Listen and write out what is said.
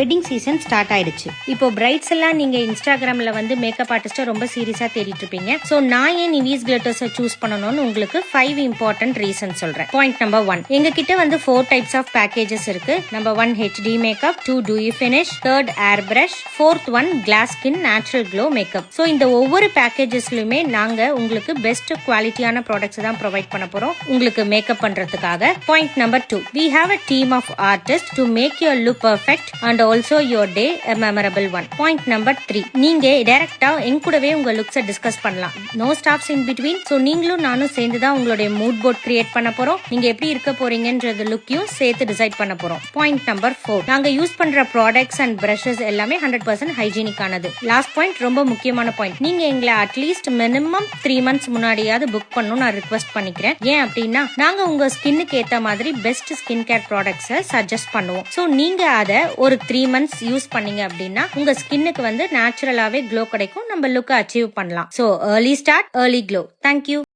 Wedding season start ஆயிடுச்சு. இப்போ brides எல்லாம் நீங்க இன்ஸ்டாகிராம்ல வந்து மேக்கப் ஆர்டிஸ்ட ரொம்ப சீரியஸா தேடிட்டு இருப்பீங்க. சோ நான் ஏன் நிவிஸ் கிளிட்டர்ஸ் சூஸ் பண்ணணும்னு உங்களுக்கு 5 இம்பார்ட்டன்ட் ரீசன் சொல்றேன். பாயிண்ட் நம்பர் 1, எங்க கிட்ட வந்து 4 டைப்ஸ் ஆஃப் பேக்கேஜஸ் இருக்கு. Number 1 HD makeup, 2 dewy finish, 3rd airbrush, 4th one glass skin natural glow makeup. So இந்த ஒவ்வொரு பேக்கேஜஸ்லயுமே நாங்க உங்களுக்கு பெஸ்ட் குவாலிட்டியான ப்ராடக்ட்ஸ் தான் ப்ரொவைட் பண்ண போறோம் உங்களுக்கு மேக்கப் பண்றதுக்காக. Point number 2, we have a team of artists to make your look perfect and also your day a memorable one. Point number 3, நீங்க டைரக்டா எங்க கூடவே உங்க லுக்ஸை டிஸ்கஸ் பண்ணலாம். No stops in between. So நீங்களும் நானும் சேர்ந்து தான் உங்களுடைய மூட் போர்ட் கிரியேட் பண்ண போறோம். நீங்க எப்படி இருக்க போறீங்கன்றது லுக்கையும் சேர்த்து டிசைட் பண்ண போறோம். பாயிண்ட் நம்பர் 4, நாங்க யூஸ் பண்ற ப்ராடக்ட்ஸ் அண்ட் பிரஷஸ் எல்லாமே 100% ஹைஜீனிக் ஆனது. லாஸ்ட் பாயிண்ட் ரொம்ப முக்கியமான பாயிண்ட், நீங்க எங்களை அட்லீஸ்ட் மினிமம் 3 months முன்னாடியாவது புக் பண்ணணும் நான் ரிக்வெஸ்ட் பண்ணிக்கிறேன். ஏன் அப்படின்னா நாங்க உங்க ஸ்கின்னுக்கு ஏத்த மாதிரி பெஸ்ட் ஸ்கின் கேர் ப்ராடக்ட்ஸை சஜஸ்ட் பண்ணுவோம். சோ நீங்க அதை ஒரு 3 months யூஸ் பண்ணீங்க அப்படின்னா உங்க ஸ்கின்னுக்கு வந்து நேச்சுரலாவே க்ளோ கிடைக்கும். நம்ம லுக் அச்சீவ் பண்ணலாம். So early start early glow. Thank you.